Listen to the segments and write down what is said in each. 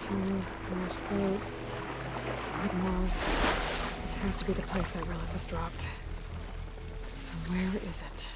Smashed boat. Wooden walls. This has to be the place that relic was dropped. So where is it?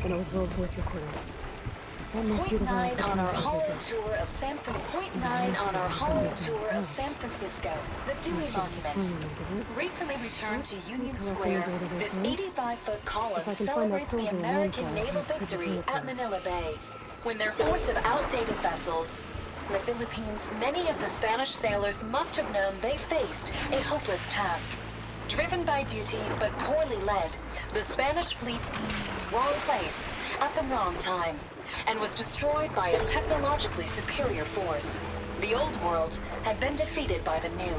An old World voice recorder. Point 9 on our hollow tour of San Francisco, the Dewey Monument. Recently returned to Union Square, this 85-foot column celebrates the American naval victory at Manila Bay, when their force of outdated vessels. In the Philippines, many of the Spanish sailors must have known they faced a hopeless task. Driven by duty, but poorly led, the Spanish fleet wrong place at the wrong time, and was destroyed by a technologically superior force. The old world had been defeated by the new.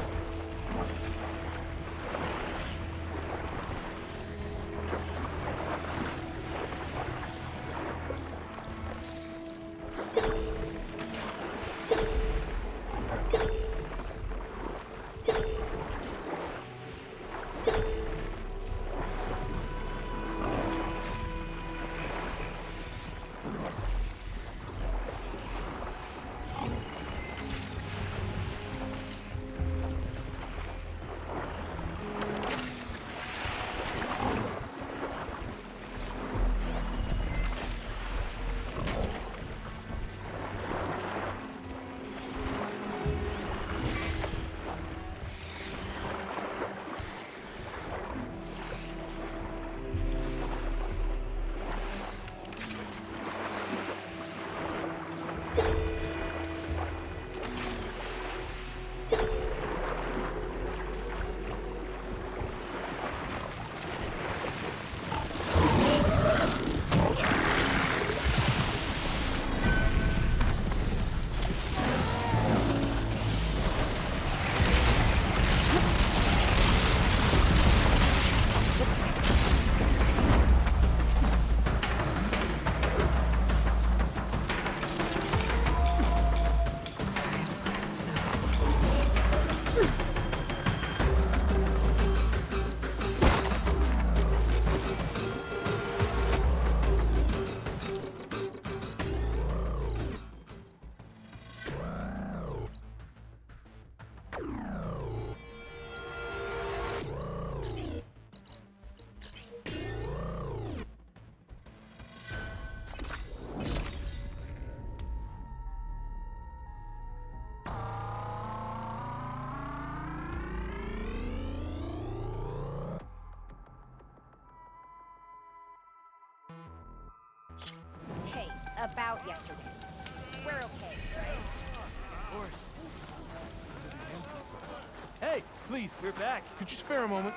Hey, about yesterday. We're okay, right? Of course. Hey, please, we're back. Could you spare a moment?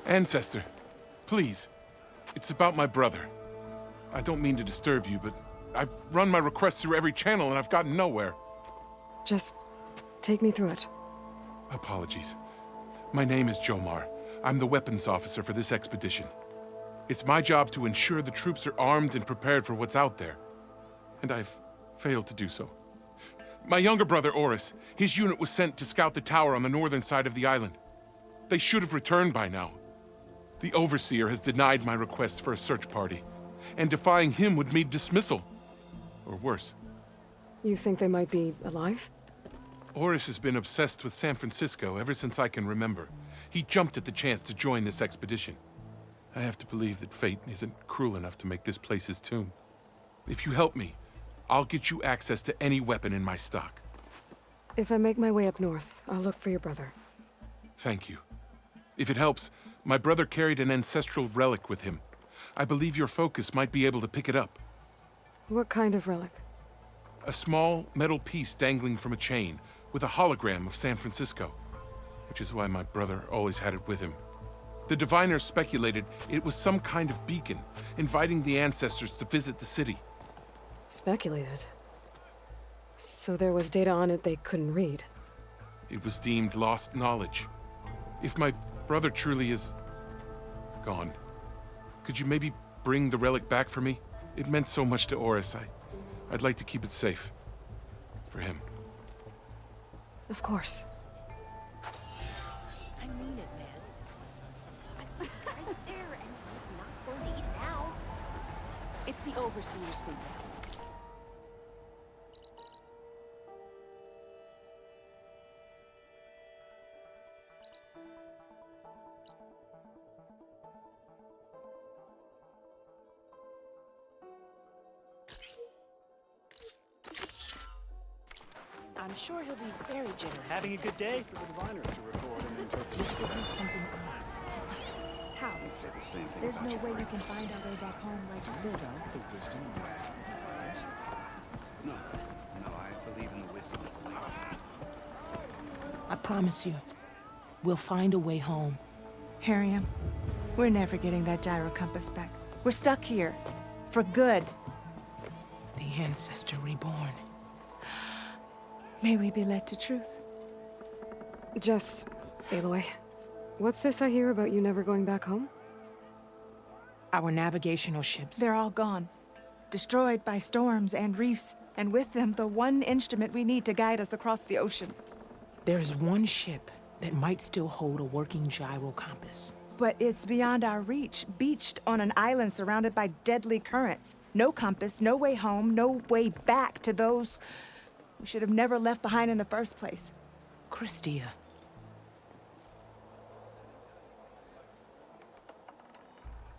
Ancestor, please. It's about my brother. I don't mean to disturb you, but I've run my requests through every channel and I've gotten nowhere. Just take me through it. Apologies. My name is Jomar. I'm the weapons officer for this expedition. It's my job to ensure the troops are armed and prepared for what's out there. And I've failed to do so. My younger brother, Oris, his unit was sent to scout the tower on the northern side of the island. They should have returned by now. The Overseer has denied my request for a search party, and defying him would mean dismissal. Or worse. You think they might be alive? Oris has been obsessed with San Francisco ever since I can remember. He jumped at the chance to join this expedition. I have to believe that fate isn't cruel enough to make this place his tomb. If you help me, I'll get you access to any weapon in my stock. If I make my way up north, I'll look for your brother. Thank you. If it helps, my brother carried an ancestral relic with him. I believe your focus might be able to pick it up. What kind of relic? A small metal piece dangling from a chain with a hologram of San Francisco, which is why my brother always had it with him. The diviners speculated it was some kind of beacon, inviting the ancestors to visit the city. Speculated. So there was data on it they couldn't read. It was deemed lost knowledge. If my brother truly is gone, could you maybe bring the relic back for me? It meant so much to Oris. I'd like to keep it safe. For him. Of course. I mean it, man. Right there, and he's not going to eat now. It's the Overseer's food now. I'm sure he'll be very generous. Having a good day? How? There's no way you can find our way back home like you did. No, I believe in the wisdom of the ways. I promise you, we'll find a way home. Harriam, we're never getting that gyro compass back. We're stuck here. For good. The ancestor reborn. May we be led to truth. Just, Aloy, what's this I hear about you never going back home? Our navigational ships. They're all gone. Destroyed by storms and reefs, and with them the one instrument we need to guide us across the ocean. There is one ship that might still hold a working gyro compass. But it's beyond our reach, beached on an island surrounded by deadly currents. No compass, no way home, no way back to those we should have never left behind in the first place. Christia.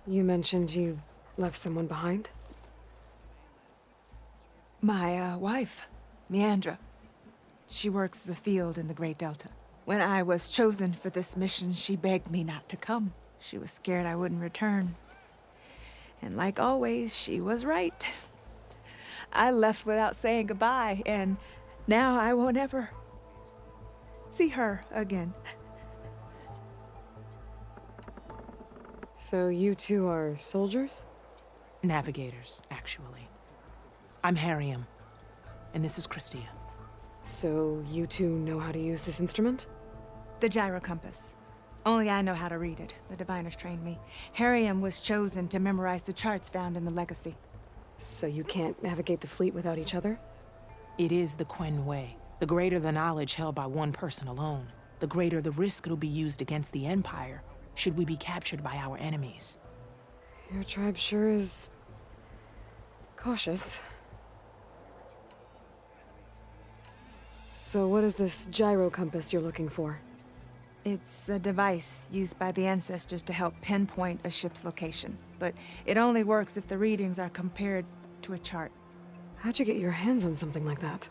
You mentioned you left someone behind? My wife, Meandra. She works the field in the Great Delta. When I was chosen for this mission, she begged me not to come. She was scared I wouldn't return. And like always, she was right. I left without saying goodbye, and now I won't ever see her again. So you two are soldiers? Navigators, actually. I'm Harriam, and this is Christia. So you two know how to use this instrument? The gyro compass. Only I know how to read it. The diviners trained me. Harriam was chosen to memorize the charts found in the legacy. So you can't navigate the fleet without each other? It is the Quen way. The greater the knowledge held by one person alone, the greater the risk it'll be used against the Empire, should we be captured by our enemies. Your tribe sure is cautious. So what is this gyro compass you're looking for? It's a device used by the ancestors to help pinpoint a ship's location, but it only works if the readings are compared to a chart. How'd you get your hands on something like that?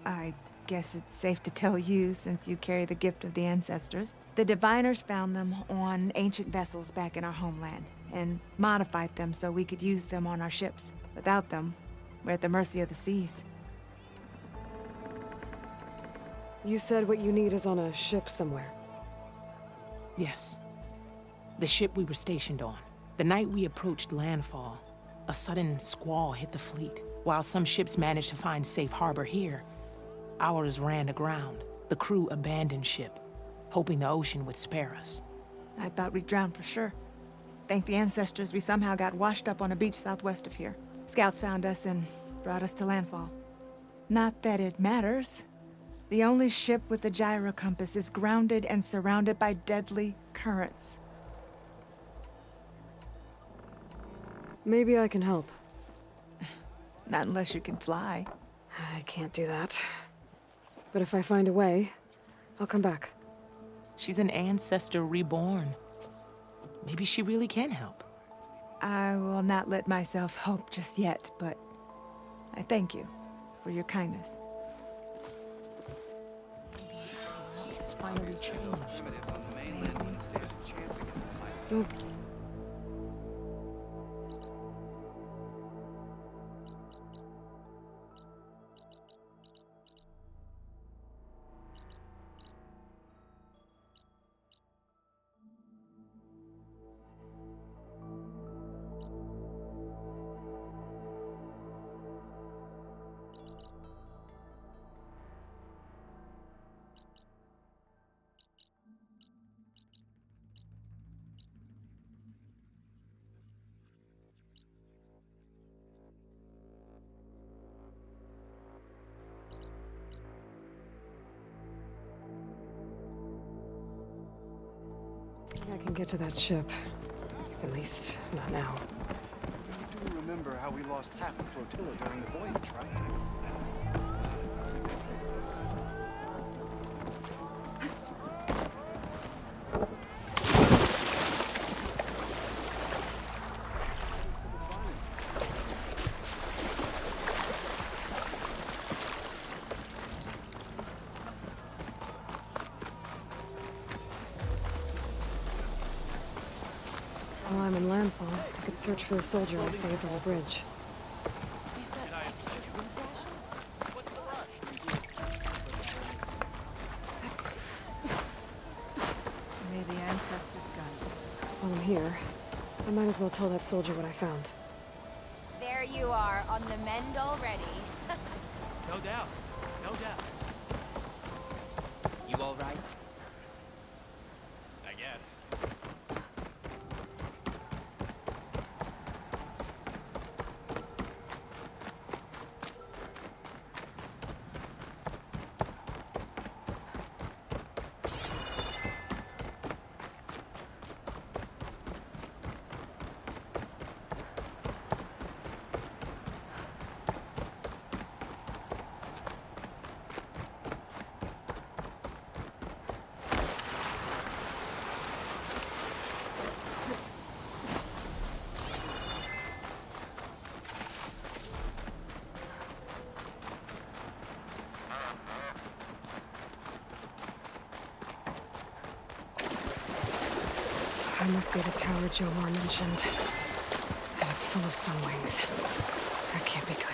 I guess it's safe to tell you since you carry the gift of the ancestors. The diviners found them on ancient vessels back in our homeland and modified them so we could use them on our ships. Without them, we're at the mercy of the seas. You said what you need is on a ship somewhere. Yes. The ship we were stationed on. The night we approached landfall, a sudden squall hit the fleet. While some ships managed to find safe harbor here, ours ran aground. The crew abandoned ship, hoping the ocean would spare us. I thought we'd drown for sure. Thank the ancestors, we somehow got washed up on a beach southwest of here. Scouts found us and brought us to landfall. Not that it matters. The only ship with a gyro compass is grounded and surrounded by deadly currents. Maybe I can help. Not unless you can fly. I can't do that. But if I find a way, I'll come back. She's an ancestor reborn. Maybe she really can help. I will not let myself hope just yet, but I thank you for your kindness. It's finally changed. Primitives on the mainland wouldn't stand a chance against the mighty. Don't... I can get to that ship. At least, not now. You do remember how we lost half a flotilla during the voyage, right? While I'm in landfall, I could search for the soldier I saved on the bridge. May the ancestors guide you. While I'm here, I might as well tell that soldier what I found. There you are, on the mend already. No doubt. No doubt. You all right? I guess. That must be the tower Jomar mentioned. And it's full of sunwings. That can't be good.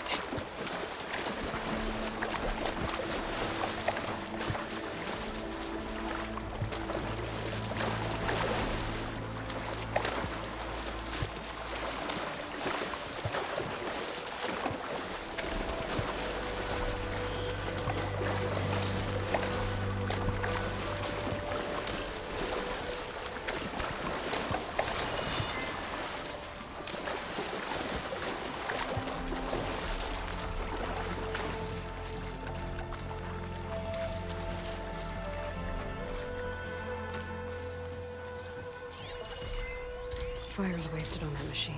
Fire's wasted on that machine.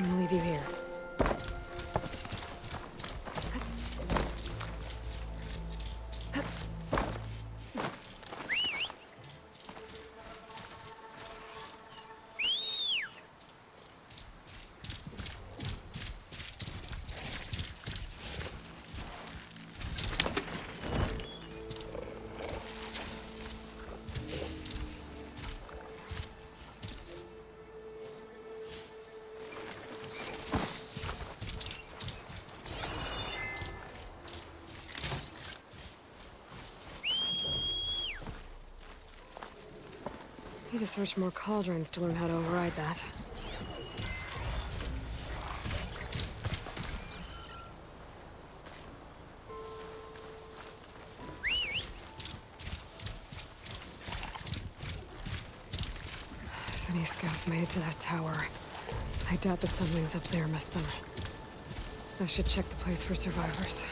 I'm gonna leave you here. Need to search more cauldrons to learn how to override that. If any scouts made it to that tower, I doubt the sunlings up there missed them. I should check the place for survivors.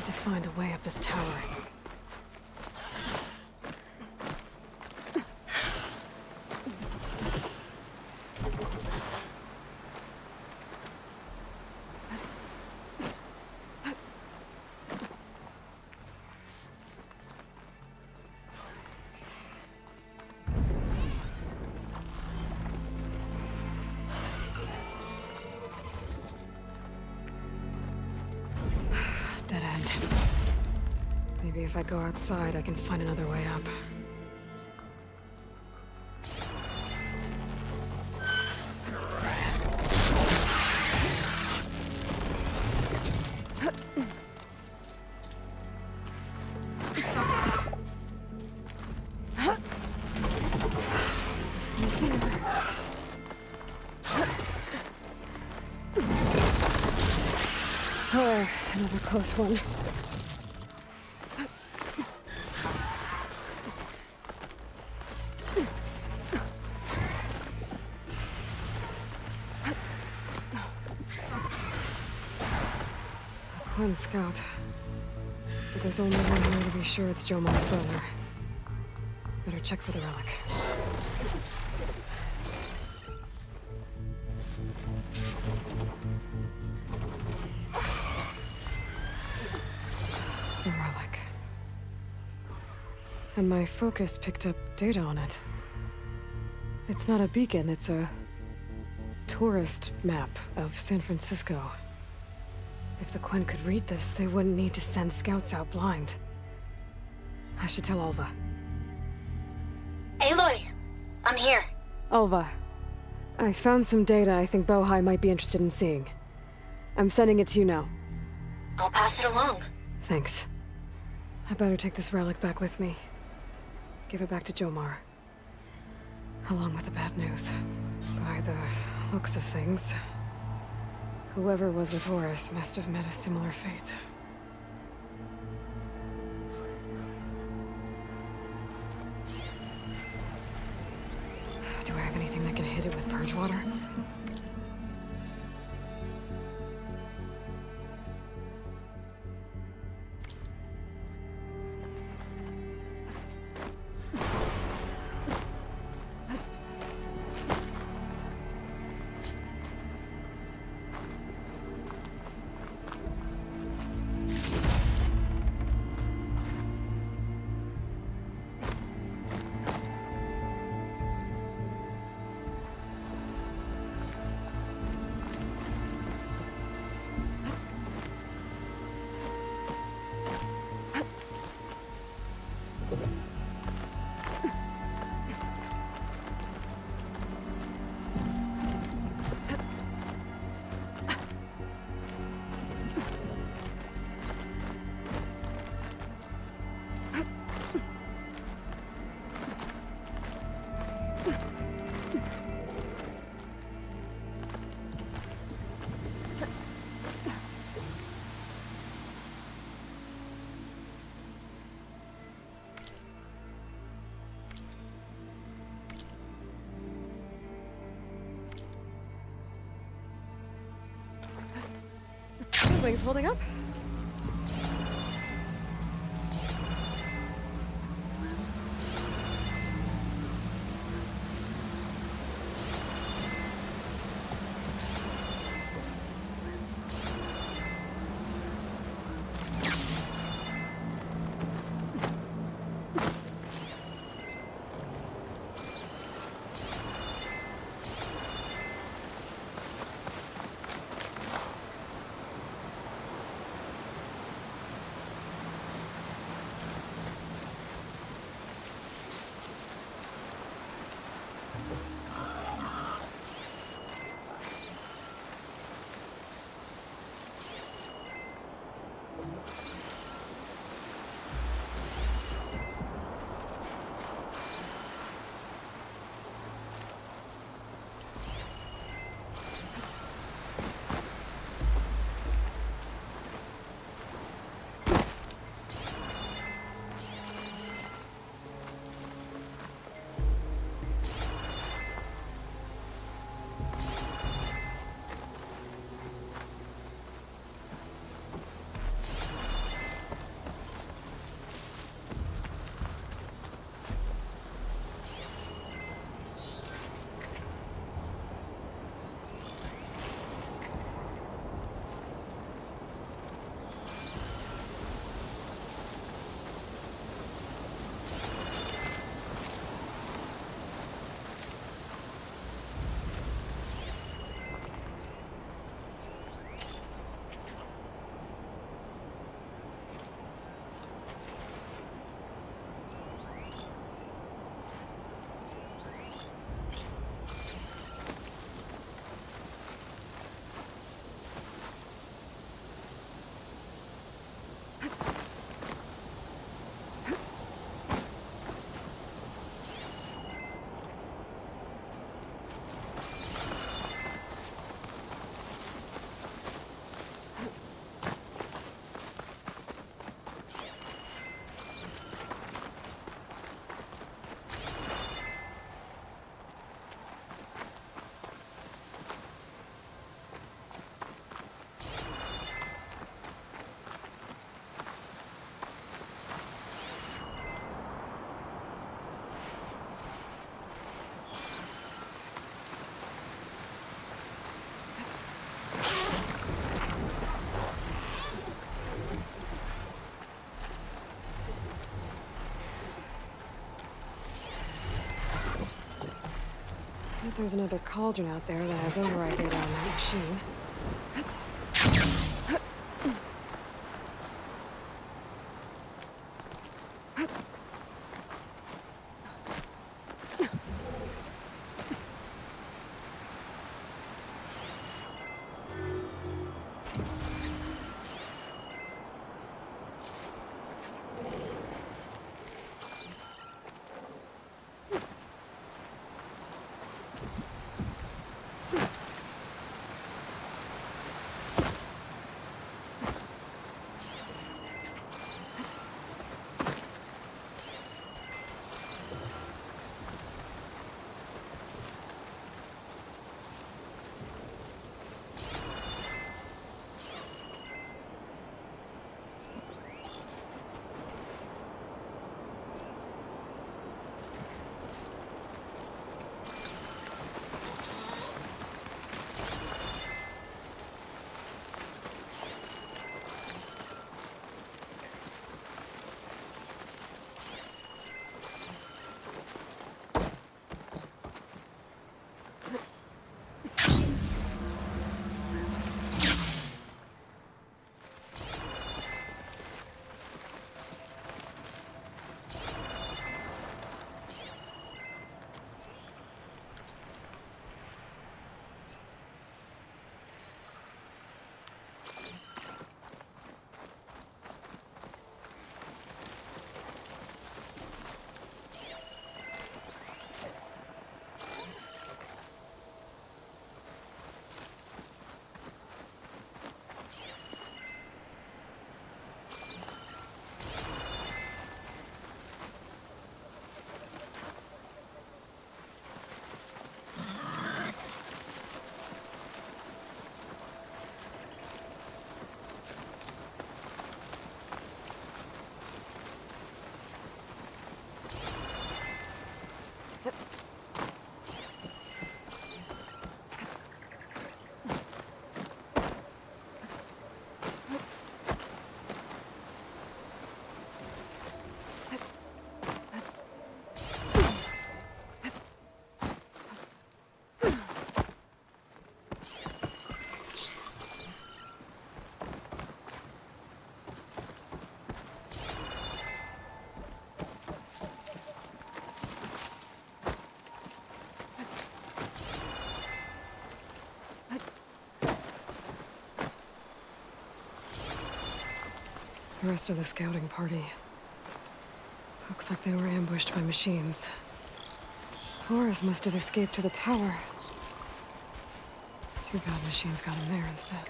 To find a way up this tower. Dead end. Maybe if I go outside, I can find another way up. Sneaky Another close one. One scout. But there's only one way to be sure it's Jomar's brother. Better check for the relic. The relic. And my focus picked up data on it. It's not a beacon, it's a tourist map of San Francisco. If the Quen could read this, they wouldn't need to send scouts out blind. I should tell Alva. Aloy, I'm here. Alva, I found some data I think Bohai might be interested in seeing. I'm sending it to you now. I'll pass it along. Thanks. I better take this relic back with me. Give it back to Jomar. Along with the bad news. By the looks of things, whoever was with Horus must have met a similar fate. Do I have anything that can hit it with purge water? Wings holding up? there's another cauldron out there that has override data on that machine. The rest of the scouting party. Looks like they were ambushed by machines. Horace must have escaped to the tower. Too bad machines got him there instead.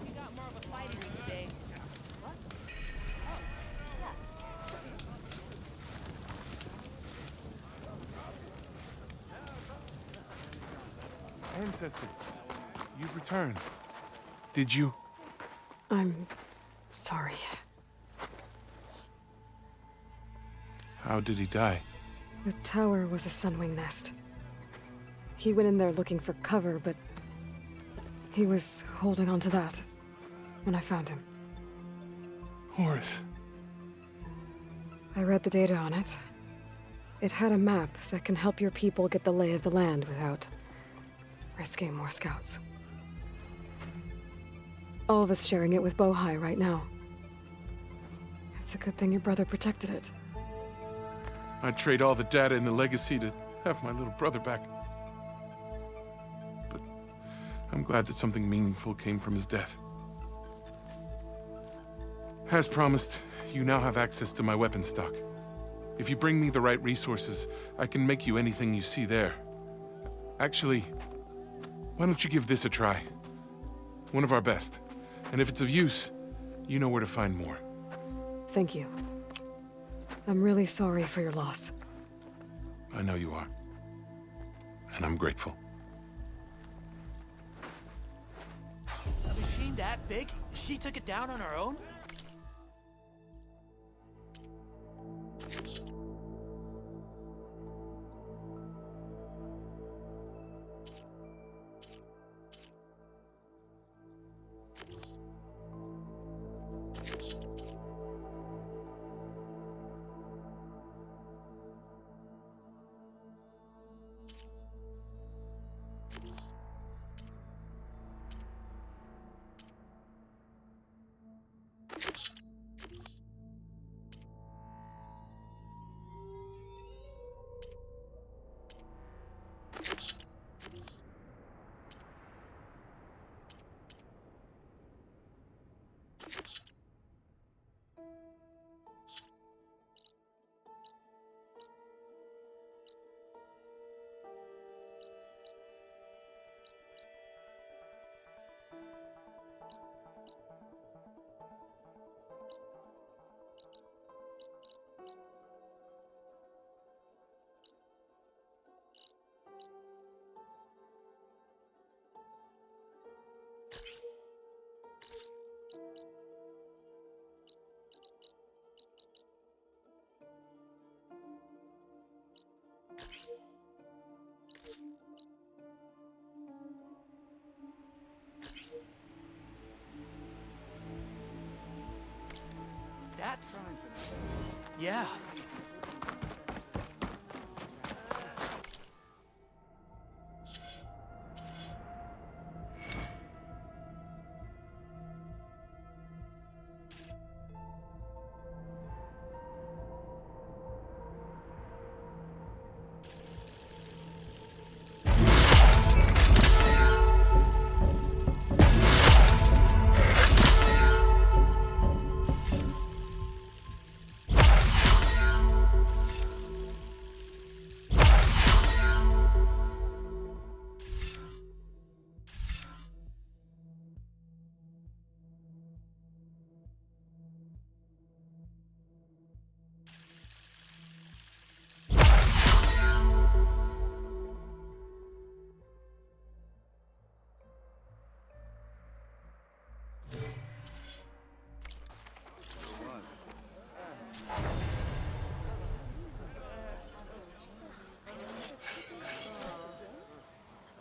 You got more of a fight in you today. What? Oh, yeah. Ancestor, you've returned. Did you? I'm sorry. How did he die? The tower was a sunwing nest. He went in there looking for cover, but he was holding on to that when I found him. Horace. I read the data on it. It had a map that can help your people get the lay of the land without risking more scouts. All of us sharing it with Bohai right now. It's a good thing your brother protected it. I'd trade all the data in the legacy to have my little brother back. But I'm glad that something meaningful came from his death. As promised, you now have access to my weapon stock. If you bring me the right resources, I can make you anything you see there. Actually, why don't you give this a try? One of our best. And if it's of use, you know where to find more. Thank you. I'm really sorry for your loss. I know you are. And I'm grateful. that big? She took it down on her own? That's... yeah.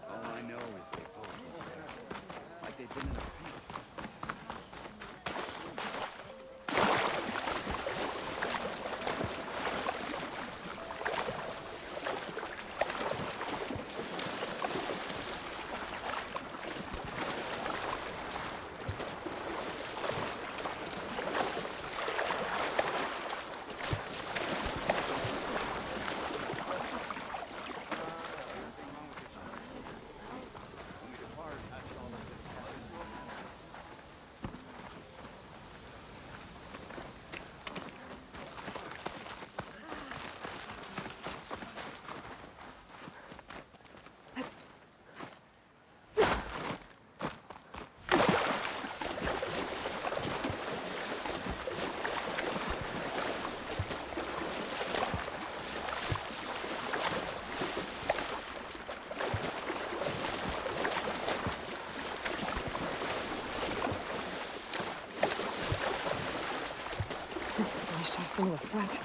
All I know is they both look there, like they've been in a paint. Some of the sweat.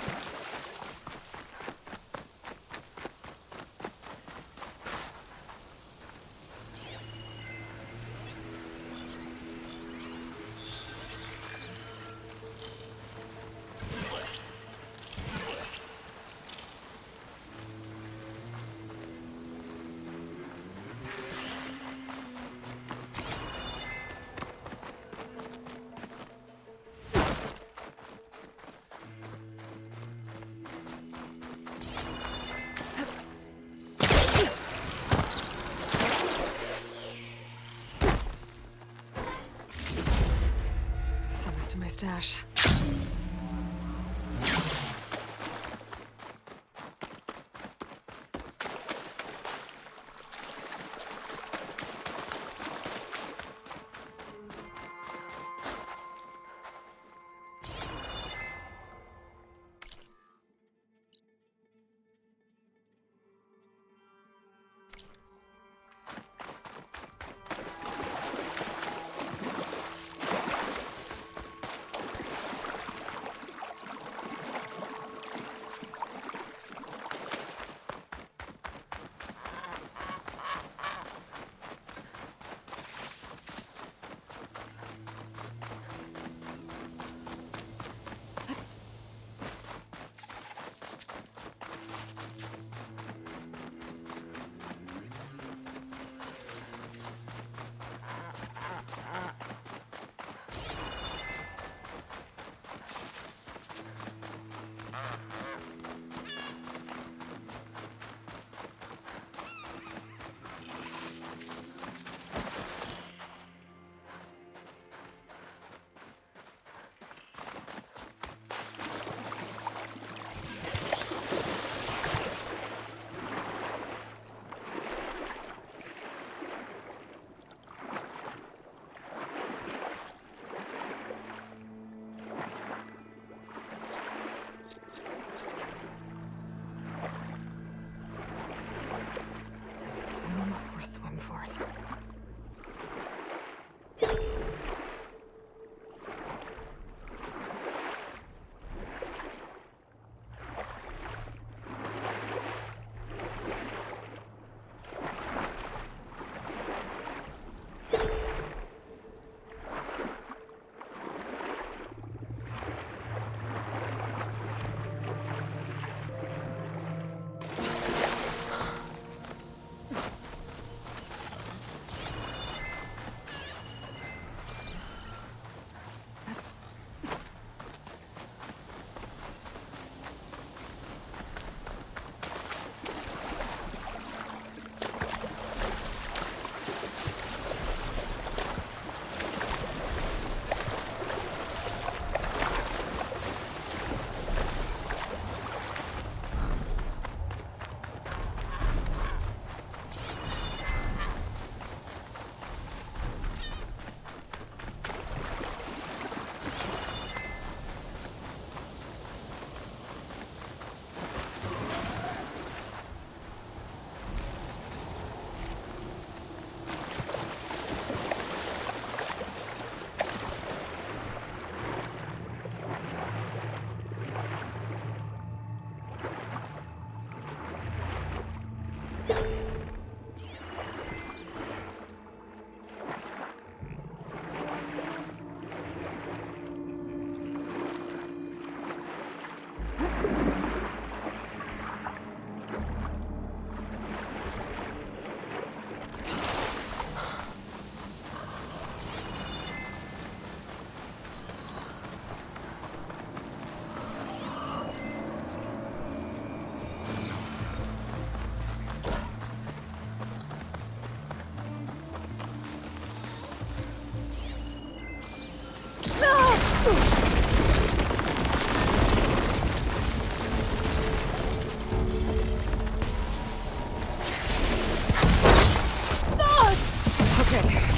Send this to my stash.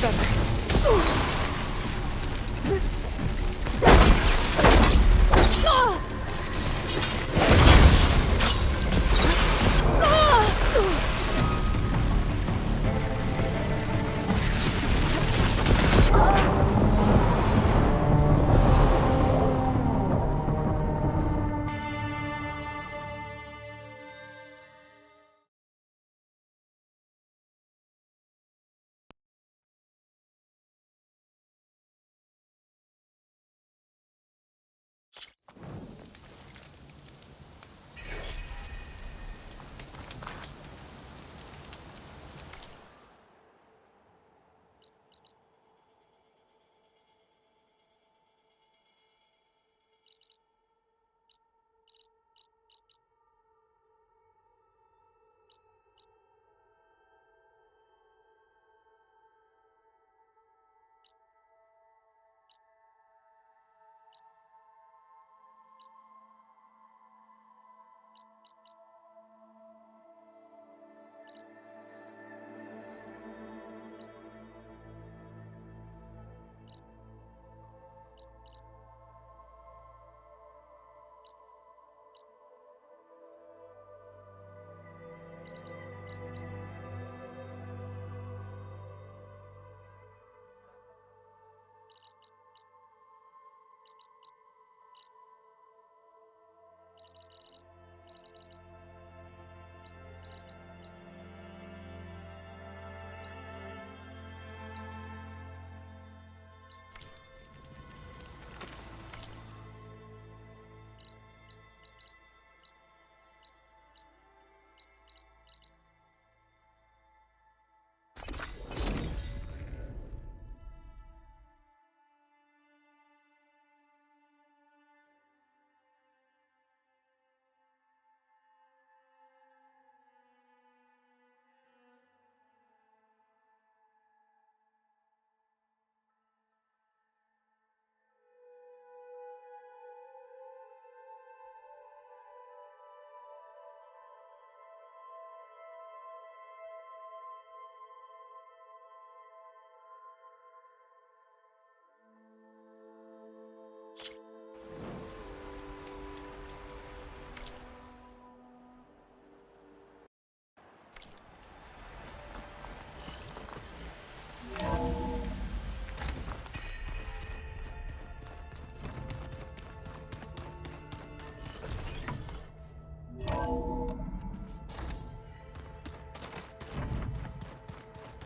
better.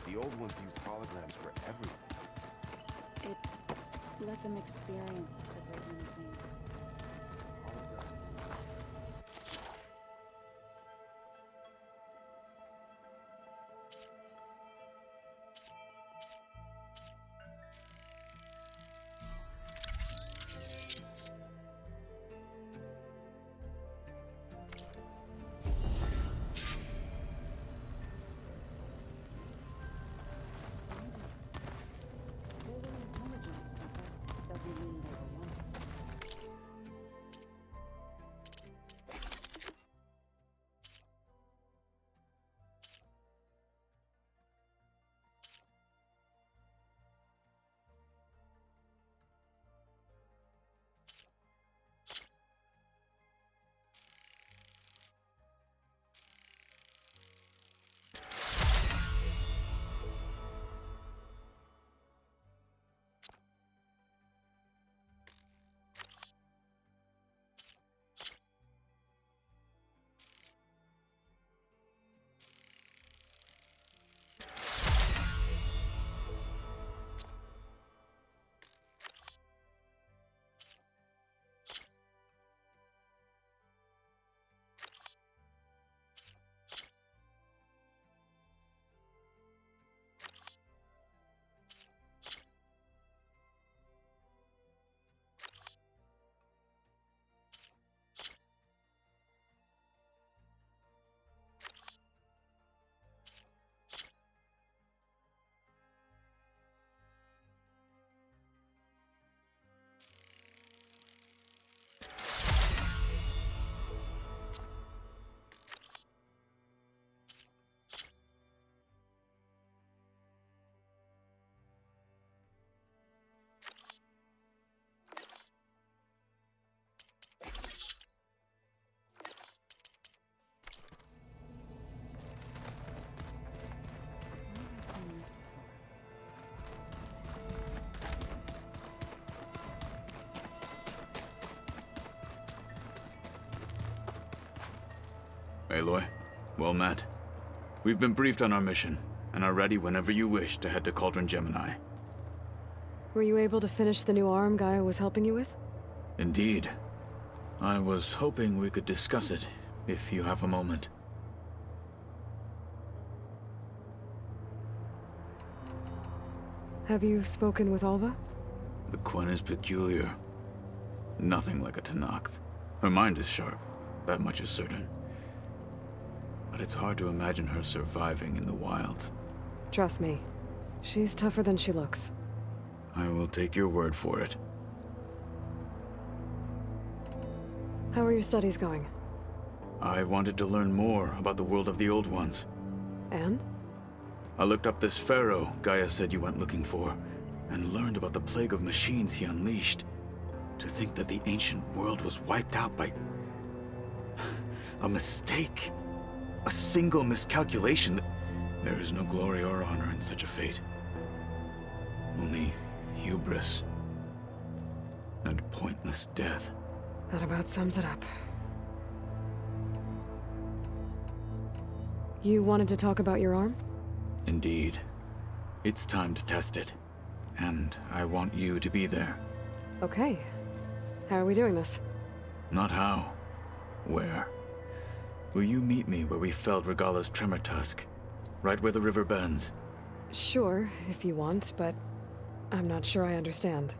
The old ones used holograms for everything. It let them experience the great many things. They were intelligent, but that doesn't mean they were wonders. Aloy, well met. We've been briefed on our mission, and are ready whenever you wish to head to Cauldron Gemini. Were you able to finish the new arm Gaia was helping you with? Indeed. I was hoping we could discuss it, if you have a moment. Have you spoken with Alva? The Quen is peculiar. Nothing like a Tenakth. Her mind is sharp, that much is certain. But it's hard to imagine her surviving in the wilds. Trust me, she's tougher than she looks. I will take your word for it. How are your studies going? I wanted to learn more about the world of the Old Ones. And? I looked up this pharaoh Gaia said you went looking for, and learned about the plague of machines he unleashed. To think that the ancient world was wiped out by... a mistake. A single miscalculation. There is no glory or honor in such a fate. Only hubris. And pointless death. That about sums it up. You wanted to talk about your arm? Indeed. It's time to test it. And I want you to be there. Okay. How are we doing this? Not how. Where? Will you meet me where we felled Regala's tremor tusk? Right where the river bends? Sure, if you want, but I'm not sure I understand.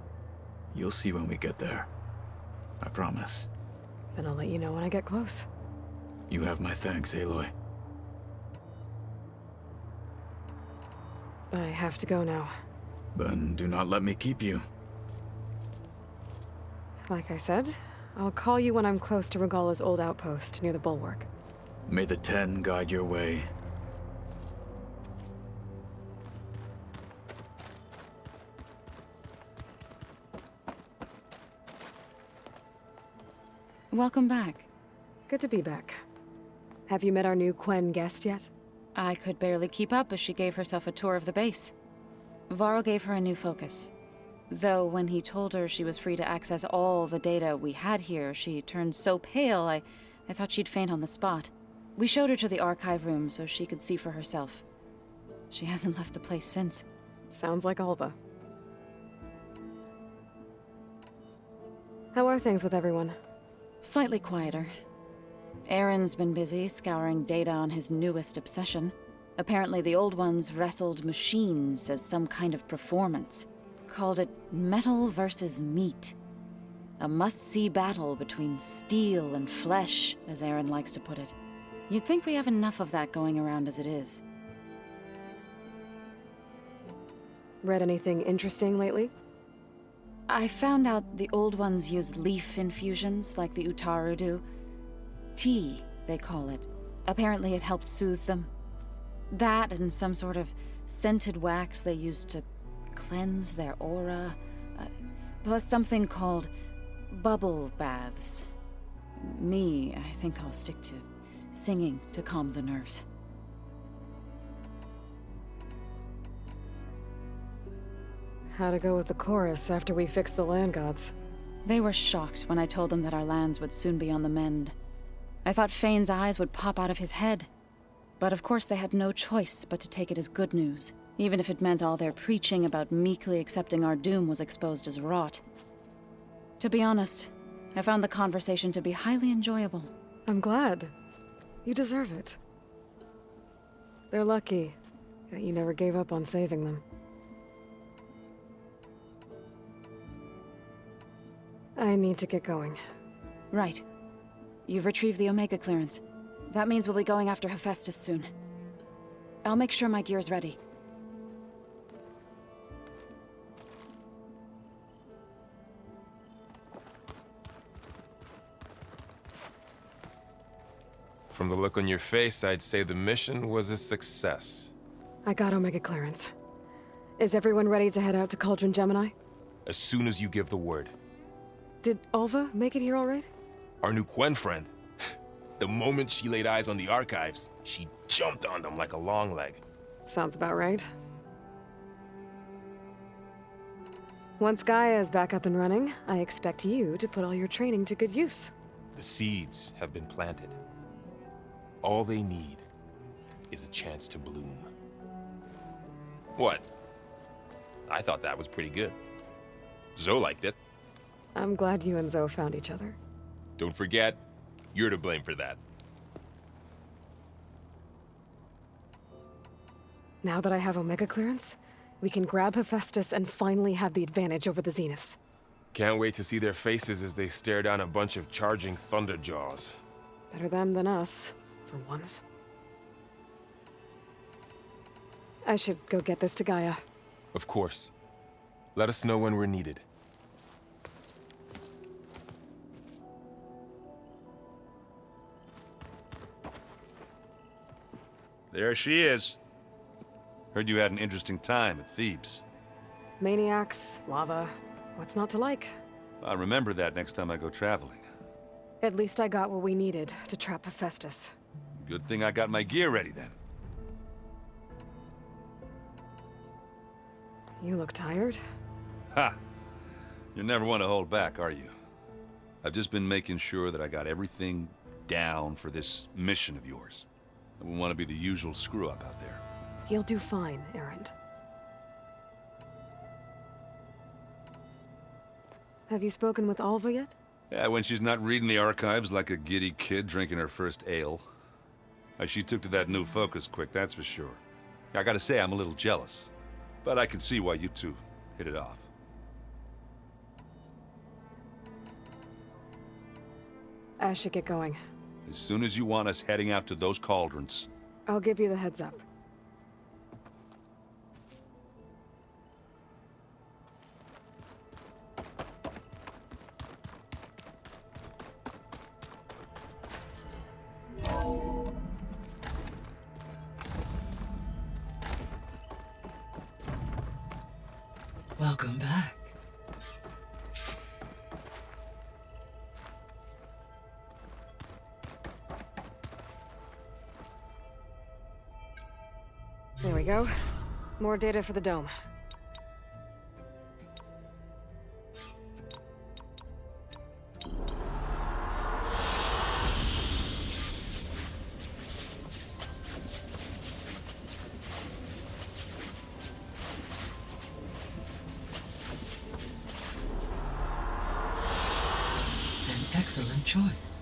You'll see when we get there. I promise. Then I'll let you know when I get close. You have my thanks, Aloy. I have to go now. Then do not let me keep you. Like I said, I'll call you when I'm close to Regala's old outpost near the bulwark. May the Ten guide your way. Welcome back. Good to be back. Have you met our new Quen guest yet? I could barely keep up as she gave herself a tour of the base. Varl gave her a new focus. Though when he told her she was free to access all the data we had here, she turned so pale I thought she'd faint on the spot. We showed her to the archive room so she could see for herself. She hasn't left the place since. Sounds like Alva. How are things with everyone? Slightly quieter. Aaron's been busy scouring data on his newest obsession. Apparently the Old Ones wrestled machines as some kind of performance. Called it metal versus meat. A must-see battle between steel and flesh, as Aaron likes to put it. You'd think we have enough of that going around as it is. Read anything interesting lately? I found out the Old Ones use leaf infusions like the Utaru do. Tea, they call it. Apparently it helped soothe them. That and some sort of scented wax they used to cleanse their aura. Plus something called bubble baths. Me, I think I'll stick to singing to calm the nerves. How to go with the chorus after we fixed the land gods? They were shocked when I told them that our lands would soon be on the mend. I thought Fane's eyes would pop out of his head. But of course they had no choice but to take it as good news, even if it meant all their preaching about meekly accepting our doom was exposed as rot. To be honest, I found the conversation to be highly enjoyable. I'm glad. You deserve it. They're lucky that you never gave up on saving them. I need to get going. Right. You've retrieved the Omega clearance. That means we'll be going after Hephaestus soon. I'll make sure my gear's ready. From the look on your face, I'd say the mission was a success. I got Omega clearance. Is everyone ready to head out to Cauldron Gemini? As soon as you give the word. Did Alva make it here all right? Our new Quen friend. The moment she laid eyes on the archives, she jumped on them like a long leg. Sounds about right. Once Gaia is back up and running, I expect you to put all your training to good use. The seeds have been planted. all they need is a chance to bloom. What? I thought that was pretty good. Zoe liked it. I'm glad you and Zoe found each other. Don't forget, you're to blame for that. Now that I have Omega clearance, we can grab Hephaestus and finally have the advantage over the Zeniths. Can't wait to see their faces as they stare down a bunch of charging Thunderjaws. Better them than us, for once. I should go get this to Gaia. Of course. Let us know when we're needed. There she is. Heard you had an interesting time at Thebes. Maniacs, lava, what's not to like? I'll remember that next time I go traveling. At least I got what we needed to trap Hephaestus. Good thing I got my gear ready then. You look tired. Ha! You never want to hold back, are you? I've just been making sure that I got everything down for this mission of yours. I wouldn't want to be the usual screw-up out there. You'll do fine, Errant. Have you spoken with Alva yet? Yeah, when she's not reading the archives like a giddy kid drinking her first ale. She took to that new focus quick, that's for sure. I gotta say, I'm a little jealous. But I can see why you two hit it off. I should get going. As soon as you want us heading out to those cauldrons. I'll give you the heads up. Welcome back. There we go. More data for the dome. Excellent choice.